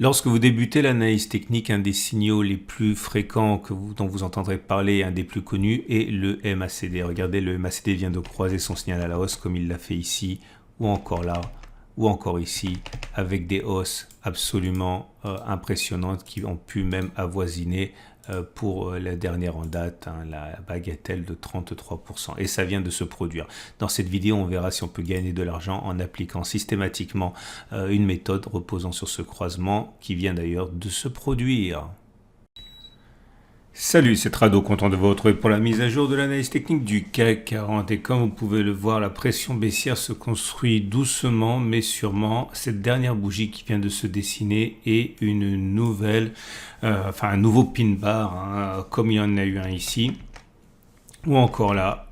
Lorsque vous débutez l'analyse technique, un des signaux les plus fréquents dont vous entendrez parler, un des plus connus, est le MACD. Regardez, le MACD vient de croiser son signal à la hausse comme il l'a fait ici, ou encore là, ou encore ici, avec des hausses absolument impressionnantes qui ont pu même avoisiner pour la dernière en date, la bagatelle de 33%. Et ça vient de se produire. Dans cette vidéo, on verra si on peut gagner de l'argent en appliquant systématiquement une méthode reposant sur ce croisement qui vient d'ailleurs de se produire. Salut, c'est Trado, content de vous retrouver pour la mise à jour de l'analyse technique du CAC 40. Et comme vous pouvez le voir, la pression baissière se construit doucement mais sûrement. Cette dernière bougie qui vient de se dessiner est une nouvelle, un nouveau pin bar, comme il y en a eu un ici. Ou encore là,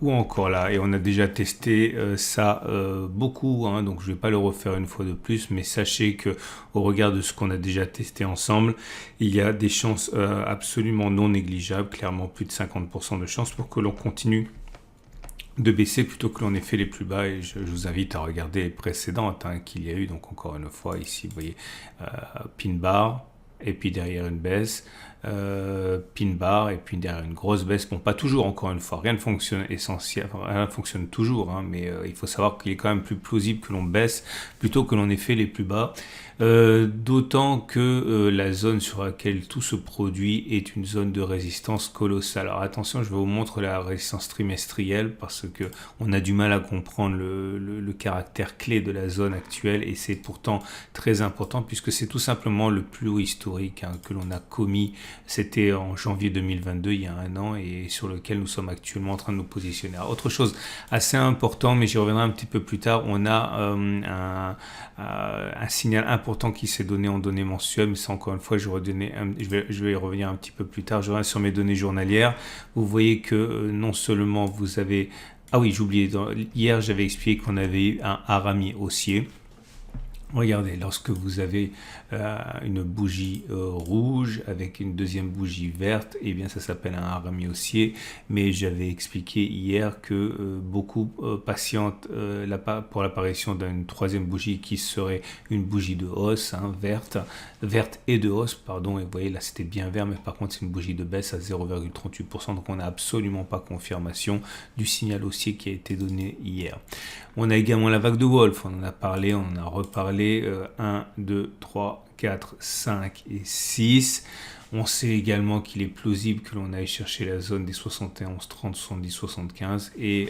et on a déjà testé ça beaucoup, donc je ne vais pas le refaire une fois de plus, mais sachez que au regard de ce qu'on a déjà testé ensemble, il y a des chances absolument non négligeables, clairement plus de 50% de chances pour que l'on continue de baisser plutôt que l'on ait fait les plus bas, et je vous invite à regarder les précédentes qu'il y a eu. Donc encore une fois ici, vous voyez, pin bar, et puis derrière une baisse, pin bar, et puis derrière une grosse baisse. Bon, pas toujours, encore une fois, rien ne fonctionne essentiel, rien ne fonctionne toujours, mais il faut savoir qu'il est quand même plus plausible que l'on baisse plutôt que l'on ait fait les plus bas. D'autant que la zone sur laquelle tout se produit est une zone de résistance colossale. Alors attention, je vous montre la résistance trimestrielle parce que on a du mal à comprendre le caractère clé de la zone actuelle, et c'est pourtant très important puisque c'est tout simplement le plus haut historique que l'on a commis. C'était en janvier 2022, il y a un an, et sur lequel nous sommes actuellement en train de nous positionner. Alors, autre chose assez important, mais j'y reviendrai un petit peu plus tard, on a un signal important qui s'est donné en données mensuelles, mais ça encore une fois je vais y revenir un petit peu plus tard. Je reviens sur mes données journalières. Vous voyez que non seulement vous avez... Ah oui, j'ai oublié, hier j'avais expliqué qu'on avait eu un harami haussier. Regardez, lorsque vous avez une bougie rouge avec une deuxième bougie verte, eh bien ça s'appelle un harami haussier. Mais j'avais expliqué hier que beaucoup patientent pour l'apparition d'une troisième bougie qui serait une bougie de hausse, verte et de hausse, pardon. Et vous voyez là c'était bien vert, mais par contre c'est une bougie de baisse à 0,38%. Donc on n'a absolument pas confirmation du signal haussier qui a été donné hier. On a également la vague de Wolf, on en a parlé, on en a reparlé. 1, 2, 3, 4, 5 et 6. On sait également qu'il est plausible que l'on aille chercher la zone des 71, 30, 70, 75. Et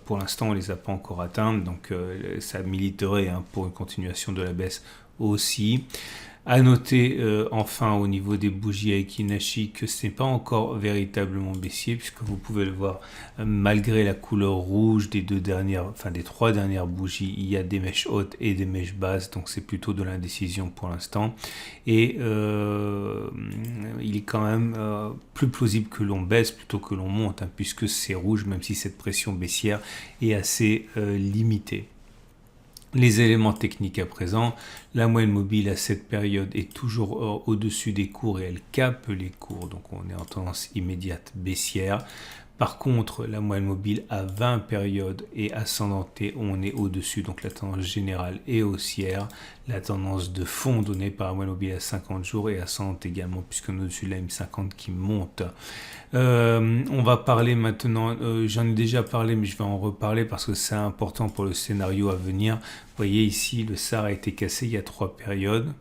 pour l'instant, on ne les a pas encore atteintes. Donc ça militerait pour une continuation de la baisse aussi. À noter enfin au niveau des bougies Aiki-Nashi que ce n'est pas encore véritablement baissier, puisque vous pouvez le voir, malgré la couleur rouge des des trois dernières bougies, il y a des mèches hautes et des mèches basses, donc c'est plutôt de l'indécision pour l'instant. Et il est quand même plus plausible que l'on baisse plutôt que l'on monte, puisque c'est rouge, même si cette pression baissière est assez limitée. Les éléments techniques à présent, la moyenne mobile à cette période est toujours au-dessus des cours et elle capte les cours, donc on est en tendance immédiate baissière. Par contre, la moyenne mobile à 20 périodes est ascendantée, on est au-dessus, donc la tendance générale est haussière. La tendance de fond donnée par la moyenne mobile à 50 jours est ascendante également, puisqu'on est au-dessus de la M50 qui monte. On va parler maintenant, j'en ai déjà parlé, mais je vais en reparler parce que c'est important pour le scénario à venir. Vous voyez ici, le SAR a été cassé il y a 3 périodes.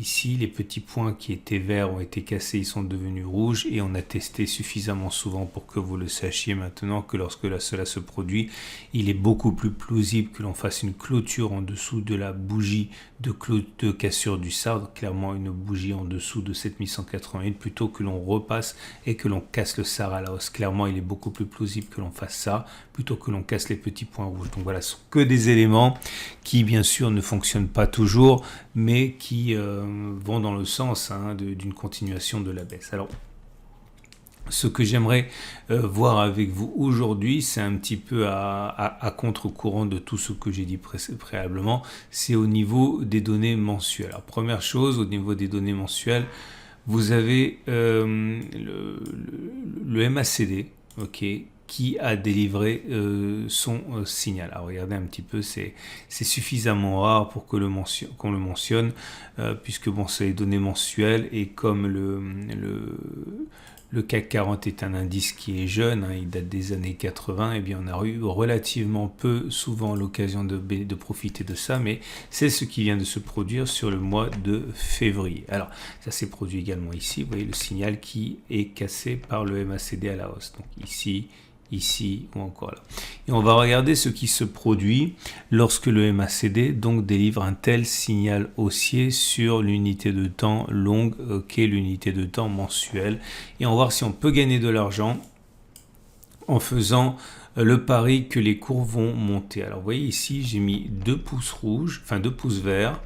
Ici, les petits points qui étaient verts ont été cassés, ils sont devenus rouges, et on a testé suffisamment souvent pour que vous le sachiez maintenant que lorsque cela se produit, il est beaucoup plus plausible que l'on fasse une clôture en dessous de la bougie de cassure du SAR, clairement une bougie en dessous de 7188, plutôt que l'on repasse et que l'on casse le SAR à la hausse. Clairement, il est beaucoup plus plausible que l'on fasse ça, plutôt que l'on casse les petits points rouges. Donc voilà, ce sont que des éléments qui, bien sûr, ne fonctionnent pas toujours, mais qui vont dans le sens d'une continuation de la baisse. Alors, ce que j'aimerais voir avec vous aujourd'hui, c'est un petit peu à contre-courant de tout ce que j'ai dit préalablement, c'est au niveau des données mensuelles. Alors, première chose, au niveau des données mensuelles, vous avez le MACD, qui a délivré son signal. Alors regardez un petit peu, c'est suffisamment rare pour que qu'on le mentionne, puisque bon, c'est les données mensuelles, et comme le CAC 40 est un indice qui est jeune, hein, il date des années 80, et bien on a eu relativement peu souvent l'occasion de profiter de ça, mais c'est ce qui vient de se produire sur le mois de février. Alors ça s'est produit également ici, vous voyez le signal qui est cassé par le MACD à la hausse, donc ici ou encore là. Et on va regarder ce qui se produit lorsque le MACD donc délivre un tel signal haussier sur l'unité de temps longue qu'est l'unité de temps mensuelle, et on va voir si on peut gagner de l'argent en faisant le pari que les cours vont monter. Alors vous voyez ici, j'ai mis 2 pouces rouges, enfin 2 pouces verts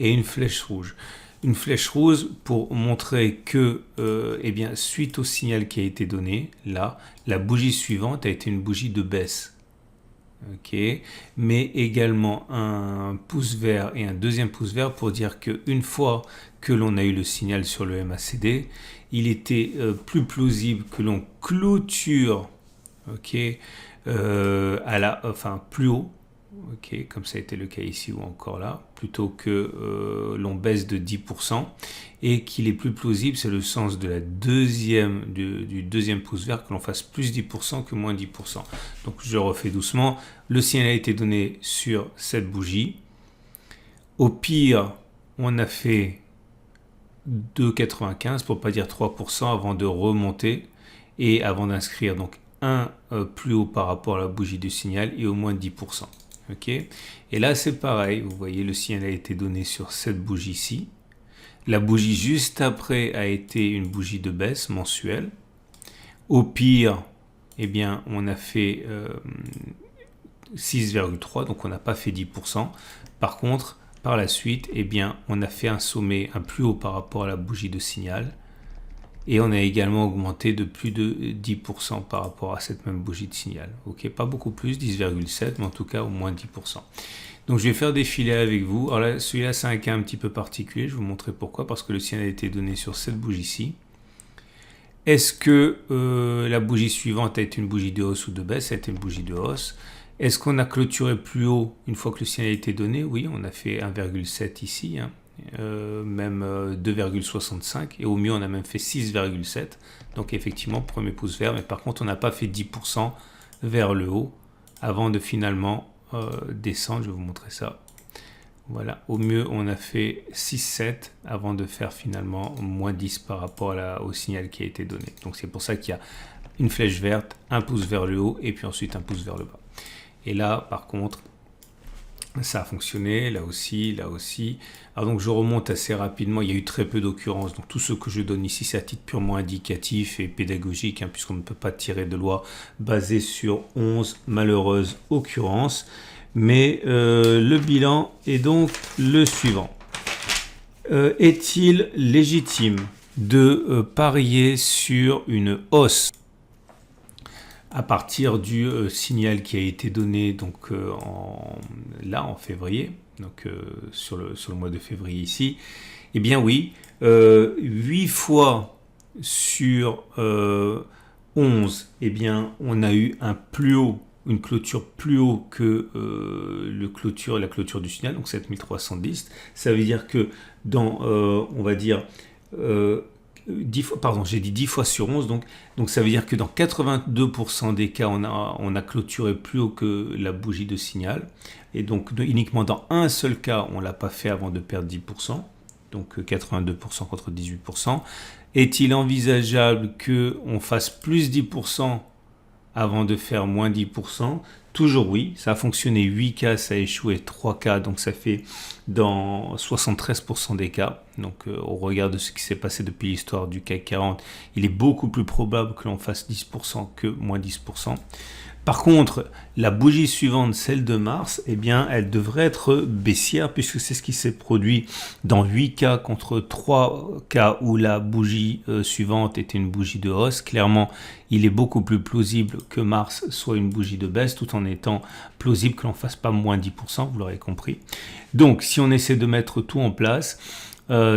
et une flèche rouge. Une flèche rouge pour montrer que, eh bien, suite au signal qui a été donné, là, la bougie suivante a été une bougie de baisse. Ok, mais également un pouce vert et un deuxième pouce vert pour dire qu'une fois que l'on a eu le signal sur le MACD, il était plus plausible que l'on clôture, ok, plus haut. Ok, comme ça a été le cas ici ou encore là, plutôt que l'on baisse de 10%, et qu'il est plus plausible, c'est le sens de la du deuxième pouce vert, que l'on fasse plus 10% que moins 10%. Donc je refais doucement, le signal a été donné sur cette bougie. Au pire, on a fait 2,95 pour pas dire 3% avant de remonter et avant d'inscrire donc un plus haut par rapport à la bougie du signal et au moins 10%. Ok, et là c'est pareil, vous voyez le signal a été donné sur cette bougie-ci. La bougie juste après a été une bougie de baisse mensuelle. Au pire, eh bien, on a fait 6,3, donc on n'a pas fait 10%. Par contre, par la suite, eh bien, on a fait un sommet, un plus haut par rapport à la bougie de signal. Et on a également augmenté de plus de 10% par rapport à cette même bougie de signal. Ok, pas beaucoup plus, 10,7, mais en tout cas au moins 10%. Donc je vais faire défiler avec vous. Alors là, celui-là, c'est un cas un petit peu particulier. Je vais vous montrer pourquoi. Parce que le signal a été donné sur cette bougie-ci. Est-ce que la bougie suivante a été une bougie de hausse ou de baisse? Ça a été une bougie de hausse. Est-ce qu'on a clôturé plus haut une fois que le signal a été donné? Oui, on a fait 1,7 ici, hein. Même 2,65 et au mieux on a même fait 6,7, donc effectivement premier pouce vert, mais par contre on n'a pas fait 10% vers le haut avant de finalement descendre. Je vais vous montrer ça. Voilà, au mieux on a fait 6,7 avant de faire finalement moins 10 par rapport au signal qui a été donné. Donc c'est pour ça qu'il y a une flèche verte, un pouce vers le haut et puis ensuite un pouce vers le bas. Et là par contre ça a fonctionné, là aussi, là aussi. Alors donc je remonte assez rapidement, il y a eu très peu d'occurrences. Donc tout ce que je donne ici, c'est à titre purement indicatif et pédagogique, hein, puisqu'on ne peut pas tirer de loi basée sur 11 malheureuses occurrences. Mais le bilan est donc le suivant. Est-il légitime de parier sur une hausse à partir du signal qui a été donné donc, en février, donc sur le mois de février ici? Eh bien oui, 8 fois sur 11, eh bien, on a eu un plus haut, une clôture plus haut que la clôture du signal, donc 7310. Ça veut dire que dans, on va dire, 10 fois, pardon, j'ai dit 10 fois sur 11, donc ça veut dire que dans 82% des cas, on a clôturé plus haut que la bougie de signal. Et donc uniquement dans un seul cas, on ne l'a pas fait avant de perdre 10%, donc 82% contre 18%. Est-il envisageable qu'on fasse plus 10% avant de faire moins 10%? Toujours oui, ça a fonctionné 8 cas, ça a échoué 3 cas, donc ça fait dans 73% des cas. Donc au regard de ce qui s'est passé depuis l'histoire du CAC 40, il est beaucoup plus probable que l'on fasse 10% que moins 10%. Par contre, la bougie suivante, celle de mars, eh bien, elle devrait être baissière puisque c'est ce qui s'est produit dans 8 cas contre 3 cas où la bougie suivante était une bougie de hausse. Clairement, il est beaucoup plus plausible que mars soit une bougie de baisse tout en étant plausible que l'on ne fasse pas moins 10%, vous l'aurez compris. Donc, si on essaie de mettre tout en place,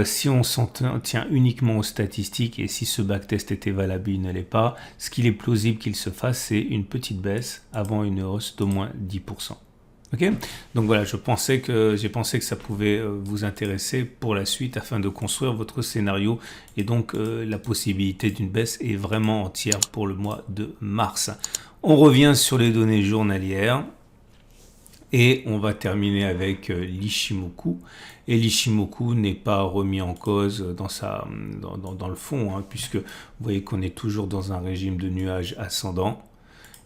Si on s'en tient uniquement aux statistiques et si ce backtest était valable, il ne l'est pas, ce qu'il est plausible qu'il se fasse, c'est une petite baisse avant une hausse d'au moins 10%. Ok, donc voilà, j'ai pensé que ça pouvait vous intéresser pour la suite afin de construire votre scénario et donc la possibilité d'une baisse est vraiment entière pour le mois de mars. On revient sur les données journalières et on va terminer avec l'Ichimoku. Et l'Ichimoku n'est pas remis en cause dans le fond, hein, puisque vous voyez qu'on est toujours dans un régime de nuages ascendant.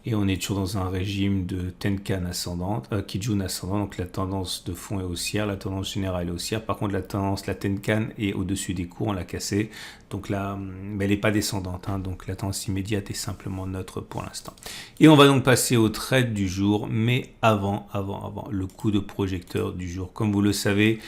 Et on est toujours dans un régime de Tenkan ascendante, Kijun ascendant, donc la tendance de fond est haussière, la tendance générale est haussière. Par contre, la Tenkan est au-dessus des cours, on l'a cassé. Donc là, mais elle n'est pas descendante, hein, donc la tendance immédiate est simplement neutre pour l'instant. Et on va donc passer au trade du jour, mais avant, le coup de projecteur du jour. Comme vous le savez,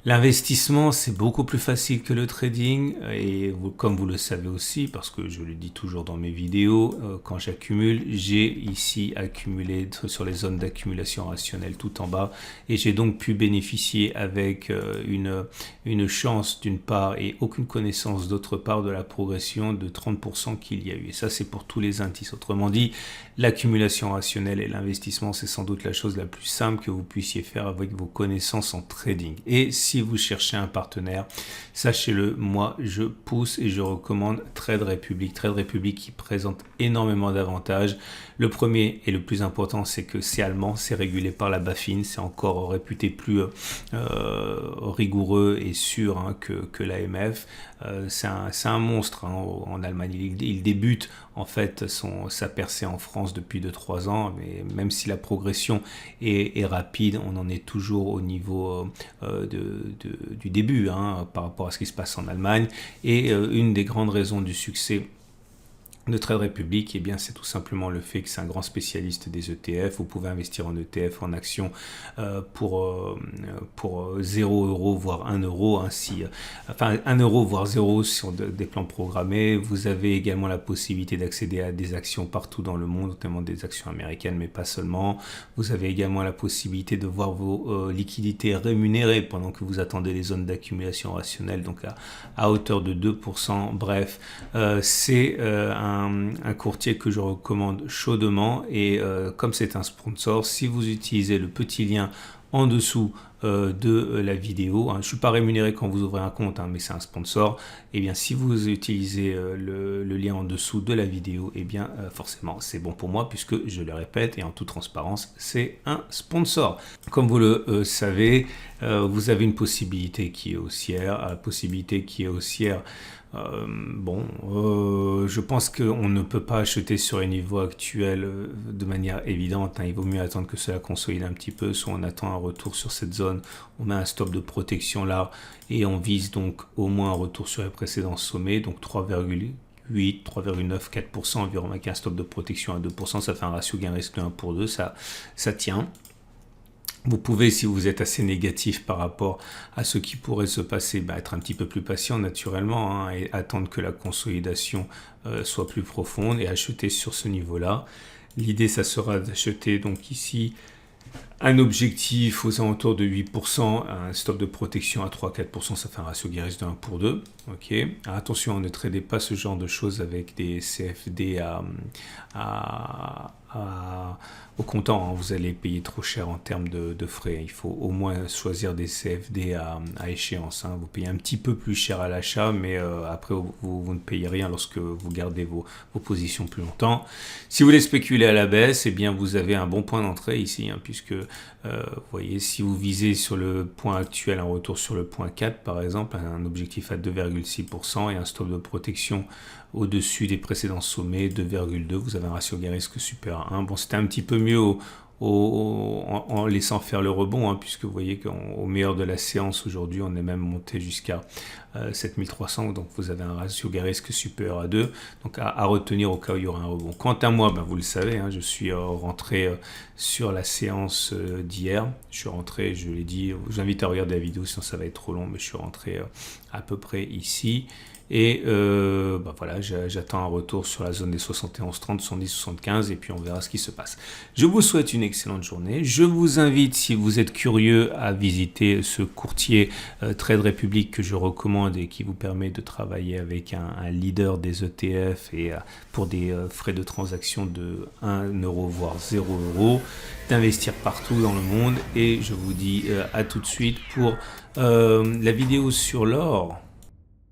l'investissement, c'est beaucoup plus facile que le trading et comme vous le savez aussi, parce que je le dis toujours dans mes vidéos, quand j'accumule, j'ai ici accumulé sur les zones d'accumulation rationnelle tout en bas et j'ai donc pu bénéficier avec une chance d'une part et aucune connaissance d'autre part de la progression de 30% qu'il y a eu. Et ça, c'est pour tous les indices. Autrement dit, l'accumulation rationnelle et l'investissement, c'est sans doute la chose la plus simple que vous puissiez faire avec vos connaissances en trading. Et si vous cherchez un partenaire, sachez-le, moi je pousse et je recommande Trade Republic. Trade Republic qui présente énormément d'avantages. Le premier et le plus important, c'est que c'est allemand, c'est régulé par la BaFin, c'est encore réputé plus rigoureux et sûr hein, que l'AMF. C'est un monstre hein, en Allemagne. Il débute en fait sa percée en France depuis 2-3 ans, mais même si la progression est rapide, on en est toujours au niveau du début hein, par rapport à ce qui se passe en Allemagne. Et une des grandes raisons du succès de Trade Republic, eh bien, c'est tout simplement le fait que c'est un grand spécialiste des ETF. Vous pouvez investir en ETF, en actions pour 0 €, voire 1 €, ainsi, enfin 1 €, voire 0 sur des plans programmés. Vous avez également la possibilité d'accéder à des actions partout dans le monde, notamment des actions américaines, mais pas seulement. Vous avez également la possibilité de voir vos liquidités rémunérées pendant que vous attendez les zones d'accumulation rationnelle, donc à hauteur de 2%. Bref, c'est un courtier que je recommande chaudement et comme c'est un sponsor, si vous utilisez le petit lien en dessous de la vidéo, hein, je ne suis pas rémunéré quand vous ouvrez un compte, hein, mais c'est un sponsor, et bien si vous utilisez le lien en dessous de la vidéo, et bien forcément c'est bon pour moi puisque je le répète et en toute transparence c'est un sponsor. Comme vous le savez, vous avez une possibilité qui est haussière, je pense qu'on ne peut pas acheter sur les niveaux actuels de manière évidente. Hein. Il vaut mieux attendre que cela consolide un petit peu, soit on attend un retour sur cette zone, on met un stop de protection là et on vise donc au moins un retour sur les précédents sommets, donc 3,8, 3,9, 4% environ avec un stop de protection à 2%, ça fait un ratio gain risque de 1 pour 2, ça tient. Vous pouvez, si vous êtes assez négatif par rapport à ce qui pourrait se passer, être un petit peu plus patient naturellement hein, et attendre que la consolidation soit plus profonde et acheter sur ce niveau-là. L'idée, ça sera d'acheter donc ici un objectif aux alentours de 8%, un stop de protection à 3-4%, ça fait un ratio guérisse de 1 pour 2. Okay. Alors attention, ne tradez pas ce genre de choses avec des CFD au comptant, hein. Vous allez payer trop cher en termes de frais. Il faut au moins choisir des CFD à échéance. Hein. Vous payez un petit peu plus cher à l'achat, mais après vous ne payez rien lorsque vous gardez vos positions plus longtemps. Si vous voulez spéculer à la baisse, eh bien vous avez un bon point d'entrée ici, hein, puisque vous voyez, si vous visez sur le point actuel un retour sur le point 4 par exemple, un objectif à 2,6% et un stop de protection au-dessus des précédents sommets 2,2, vous avez un ratio gain risque supérieur à 1. Bon, c'était un petit peu mieux en laissant faire le rebond, hein, puisque vous voyez qu'au meilleur de la séance aujourd'hui, on est même monté jusqu'à 7300, donc vous avez un ratio gain risque supérieur à 2, donc à retenir au cas où il y aura un rebond. Quant à moi, vous le savez, hein, je suis rentré sur la séance d'hier, je suis rentré, je l'ai dit, je vous invite à regarder la vidéo, sinon ça va être trop long, mais je suis rentré à peu près ici. Et voilà, j'attends un retour sur la zone des 71,30, 70,75 et puis on verra ce qui se passe. Je vous souhaite une excellente journée. Je vous invite, si vous êtes curieux, à visiter ce courtier Trade Republic que je recommande et qui vous permet de travailler avec un leader des ETF et pour des frais de transaction de 1 euro voire 0 euro, d'investir partout dans le monde. Et je vous dis à tout de suite pour la vidéo sur l'or.